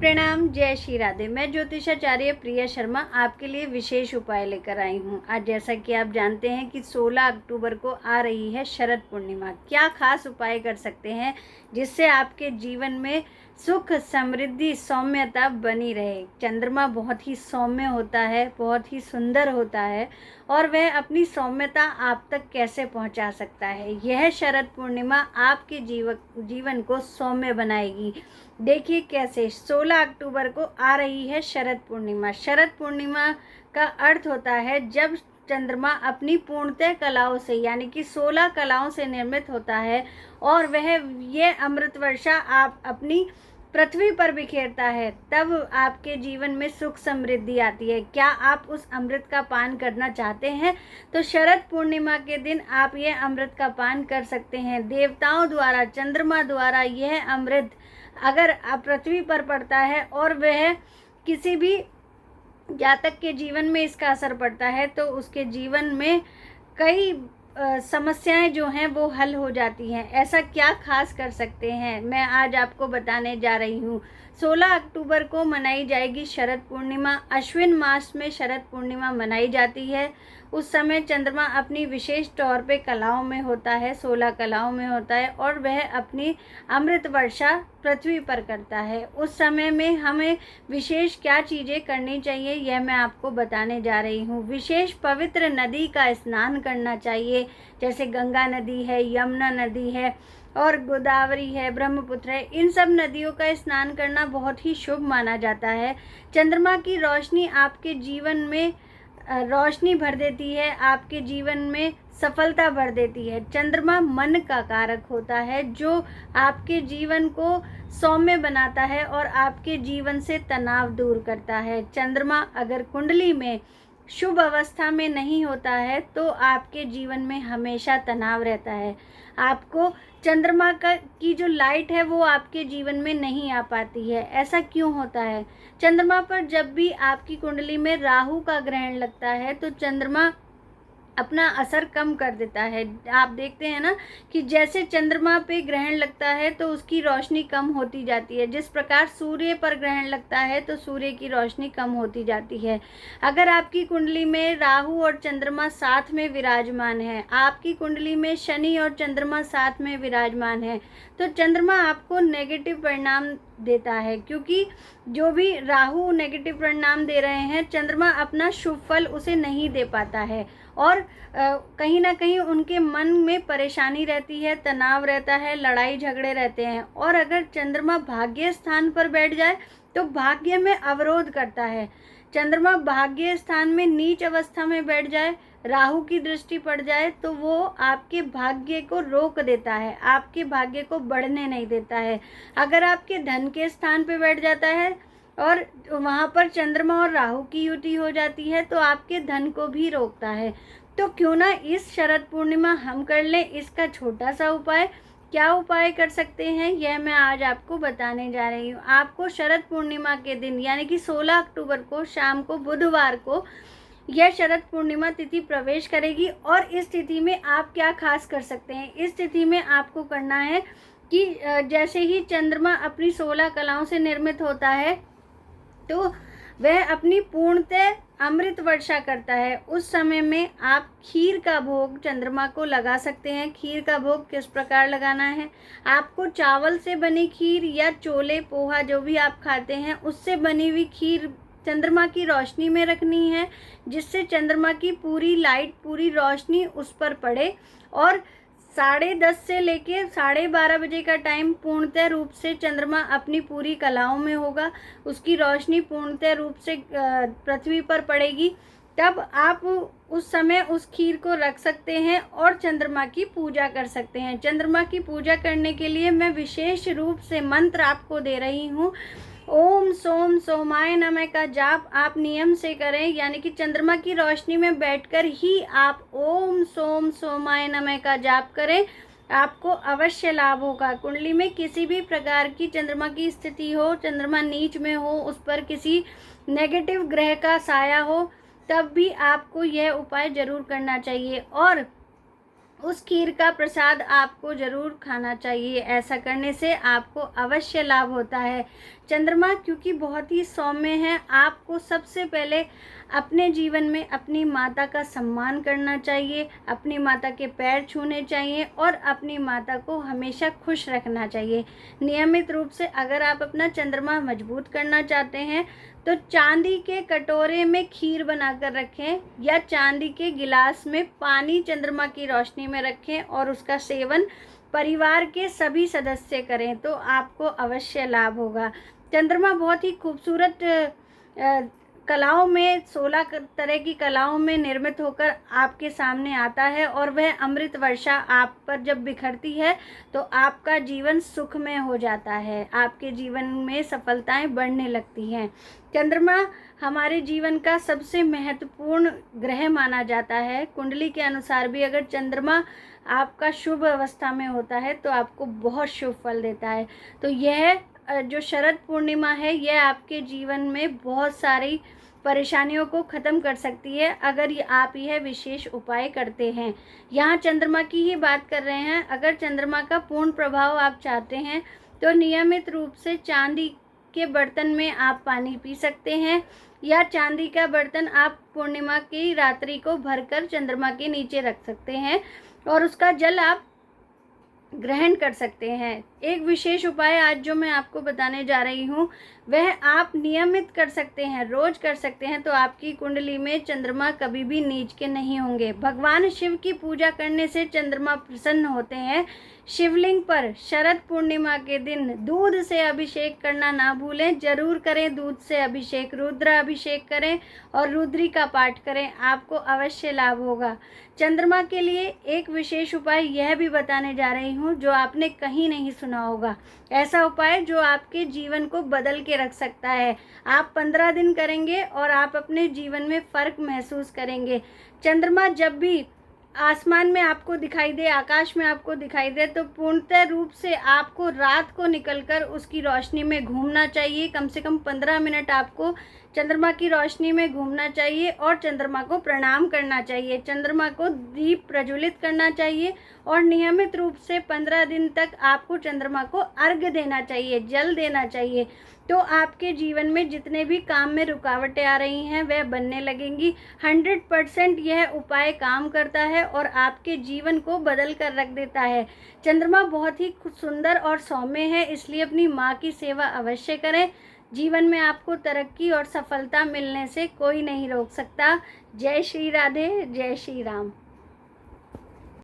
प्रणाम, जय श्री राधे। मैं ज्योतिषाचार्य प्रिया शर्मा आपके लिए विशेष उपाय लेकर आई हूँ। आज जैसा कि आप जानते हैं कि 16 अक्टूबर को आ रही है शरद पूर्णिमा। क्या खास उपाय कर सकते हैं जिससे आपके जीवन में सुख, समृद्धि, सौम्यता बनी रहे। चंद्रमा बहुत ही सौम्य होता है, बहुत ही सुंदर होता है और वह अपनी सौम्यता आप तक कैसे पहुंचा सकता है। यह शरद पूर्णिमा आपके जीवन को सौम्य बनाएगी। देखिए कैसे 16 अक्टूबर को आ रही है शरद पूर्णिमा। शरद पूर्णिमा का अर्थ होता है जब चंद्रमा अपनी पूर्णतः कलाओं से यानी कि 16 कलाओं से निर्मित होता है और वह ये अमृत वर्षा आप अपनी पृथ्वी पर बिखेरता है, तब आपके जीवन में सुख समृद्धि आती है। क्या आप उस अमृत का पान करना चाहते हैं? तो शरद पूर्णिमा के दिन आप यह अमृत का पान कर सकते हैं। देवताओं द्वारा, चंद्रमा द्वारा यह अमृत अगर पृथ्वी पर पड़ता है और वह किसी भी जातक के जीवन में इसका असर पड़ता है तो उसके जीवन में कई समस्याएं जो हैं वो हल हो जाती हैं। ऐसा क्या खास कर सकते हैं, मैं आज आपको बताने जा रही हूँ। 16 अक्टूबर को मनाई जाएगी शरद पूर्णिमा। अश्विन मास में शरद पूर्णिमा मनाई जाती है। उस समय चंद्रमा अपनी विशेष तौर पे कलाओं में होता है, 16 कलाओं में होता है और वह अपनी अमृत वर्षा पृथ्वी पर करता है। उस समय में हमें विशेष क्या चीज़ें करनी चाहिए यह मैं आपको बताने जा रही हूँ। विशेष पवित्र नदी का स्नान करना चाहिए, जैसे गंगा नदी है, यमुना नदी है और गोदावरी है, ब्रह्मपुत्र है। इन सब नदियों का स्नान करना बहुत ही शुभ माना जाता है। चंद्रमा की रोशनी आपके जीवन में रोशनी भर देती है, आपके जीवन में सफलता भर देती है। चंद्रमा मन का कारक होता है जो आपके जीवन को सौम्य बनाता है और आपके जीवन से तनाव दूर करता है। चंद्रमा अगर कुंडली में शुभ अवस्था में नहीं होता है तो आपके जीवन में हमेशा तनाव रहता है। आपको चंद्रमा की जो लाइट है वो आपके जीवन में नहीं आ पाती है। ऐसा क्यों होता है? चंद्रमा पर जब भी आपकी कुंडली में राहु का ग्रहण लगता है तो चंद्रमा अपना असर कम कर देता है। आप देखते हैं ना कि जैसे चंद्रमा पे ग्रहण लगता है तो उसकी रोशनी कम होती जाती है, जिस प्रकार सूर्य पर ग्रहण लगता है तो सूर्य की रोशनी कम होती जाती है। अगर आपकी कुंडली में राहु और चंद्रमा साथ में विराजमान है, आपकी कुंडली में शनि और चंद्रमा साथ में विराजमान है, तो चंद्रमा आपको नेगेटिव परिणाम देता है, क्योंकि जो भी राहु नेगेटिव परिणाम दे रहे हैं चंद्रमा अपना शुभ फल उसे नहीं दे पाता है और कहीं ना कहीं उनके मन में परेशानी रहती है, तनाव रहता है, लड़ाई झगड़े रहते हैं। और अगर चंद्रमा भाग्य स्थान पर बैठ जाए तो भाग्य में अवरोध करता है। चंद्रमा भाग्य स्थान में नीच अवस्था में बैठ जाए, राहु की दृष्टि पड़ जाए तो वो आपके भाग्य को रोक देता है, आपके भाग्य को बढ़ने नहीं देता है। अगर आपके धन के स्थान पे बैठ जाता है और वहाँ पर चंद्रमा और राहु की युति हो जाती है तो आपके धन को भी रोकता है। तो क्यों ना इस शरद पूर्णिमा हम कर लें इसका छोटा सा उपाय। क्या उपाय कर सकते हैं यह मैं आज आपको बताने जा रही हूँ। आपको शरद पूर्णिमा के दिन यानी कि 16 अक्टूबर को शाम को, बुधवार को यह शरद पूर्णिमा तिथि प्रवेश करेगी और इस तिथि में आप क्या खास कर सकते हैं। इस तिथि में आपको करना है कि जैसे ही चंद्रमा अपनी 16 कलाओं से निर्मित होता है तो वह अपनी पूर्णतः अमृत वर्षा करता है। उस समय में आप खीर का भोग चंद्रमा को लगा सकते हैं। खीर का भोग किस प्रकार लगाना है? आपको चावल से बनी खीर या चोले, पोहा जो भी आप खाते हैं उससे बनी हुई खीर चंद्रमा की रोशनी में रखनी है, जिससे चंद्रमा की पूरी लाइट, पूरी रोशनी उस पर पड़े और 10:30 से लेके 12:30 बजे का टाइम पूर्णतः रूप से चंद्रमा अपनी पूरी कलाओं में होगा, उसकी रोशनी पूर्णतः रूप से पृथ्वी पर पड़ेगी। तब आप उस समय उस खीर को रख सकते हैं और चंद्रमा की पूजा कर सकते हैं। चंद्रमा की पूजा करने के लिए मैं विशेष रूप से मंत्र आपको दे रही हूँ। ओम सोम सोमाय नमः का जाप आप नियम से करें, यानी कि चंद्रमा की रोशनी में बैठकर ही आप ओम सोम सोमाय नमः का जाप करें, आपको अवश्य लाभ होगा। कुंडली में किसी भी प्रकार की चंद्रमा की स्थिति हो, चंद्रमा नीच में हो, उस पर किसी नेगेटिव ग्रह का साया हो, तब भी आपको यह उपाय जरूर करना चाहिए। और उस खीर का प्रसाद आपको ज़रूर खाना चाहिए। ऐसा करने से आपको अवश्य लाभ होता है। चंद्रमा क्योंकि बहुत ही सौम्य है, आपको सबसे पहले अपने जीवन में अपनी माता का सम्मान करना चाहिए, अपनी माता के पैर छूने चाहिए और अपनी माता को हमेशा खुश रखना चाहिए। नियमित रूप से अगर आप अपना चंद्रमा मजबूत करना चाहते हैं तो चांदी के कटोरे में खीर बनाकर रखें या चांदी के गिलास में पानी चंद्रमा की रोशनी में रखें और उसका सेवन परिवार के सभी सदस्य करें तो आपको अवश्य लाभ होगा। चंद्रमा बहुत ही खूबसूरत कलाओं में 16 तरह की कलाओं में निर्मित होकर आपके सामने आता है और वह अमृत वर्षा आप पर जब बिखरती है तो आपका जीवन सुखमय हो जाता है, आपके जीवन में सफलताएं बढ़ने लगती हैं। चंद्रमा हमारे जीवन का सबसे महत्वपूर्ण ग्रह माना जाता है। कुंडली के अनुसार भी अगर चंद्रमा आपका शुभ अवस्था में होता है तो आपको बहुत शुभ फल देता है। तो यह जो शरद पूर्णिमा है यह आपके जीवन में बहुत सारी परेशानियों को ख़त्म कर सकती है अगर आप यह विशेष उपाय करते हैं। यहाँ चंद्रमा की ही बात कर रहे हैं। अगर चंद्रमा का पूर्ण प्रभाव आप चाहते हैं तो नियमित रूप से चांदी के बर्तन में आप पानी पी सकते हैं या चांदी का बर्तन आप पूर्णिमा की रात्रि को भरकर चंद्रमा के नीचे रख सकते हैं और उसका जल आप ग्रहण कर सकते हैं। एक विशेष उपाय आज जो मैं आपको बताने जा रही हूँ वह आप नियमित कर सकते हैं, रोज कर सकते हैं, तो आपकी कुंडली में चंद्रमा कभी भी नीच के नहीं होंगे। भगवान शिव की पूजा करने से चंद्रमा प्रसन्न होते हैं। शिवलिंग पर शरद पूर्णिमा के दिन दूध से अभिषेक करना ना भूलें, जरूर करें दूध से अभिषेक, रुद्र अभिषेक करें और रुद्री का पाठ करें, आपको अवश्य लाभ होगा। चंद्रमा के लिए एक विशेष उपाय यह भी बताने जा रही हूँ जो आपने कहीं नहीं सुना होगा। ऐसा उपाय जो आपके जीवन को बदल के रख सकता है। आप 15 दिन करेंगे और आप अपने जीवन में फ़र्क महसूस करेंगे। चंद्रमा जब भी आसमान में आपको दिखाई दे, आकाश में आपको दिखाई दे, तो पूर्णतः रूप से आपको रात को निकलकर उसकी रोशनी में घूमना चाहिए। कम से कम 15 मिनट आपको चंद्रमा की रोशनी में घूमना चाहिए और चंद्रमा को प्रणाम करना चाहिए। चंद्रमा को दीप प्रज्वलित करना चाहिए और नियमित रूप से 15 दिन तक आपको चंद्रमा को अर्घ्य देना चाहिए, जल देना चाहिए। तो आपके जीवन में जितने भी काम में रुकावटें आ रही हैं वह बनने लगेंगी। 100% यह उपाय काम करता है और आपके जीवन को बदल कर रख देता है। चंद्रमा बहुत ही सुंदर और सौम्य है, इसलिए अपनी माँ की सेवा अवश्य करें। जीवन में आपको तरक्की और सफलता मिलने से कोई नहीं रोक सकता। जय श्री राधे, जय श्री राम।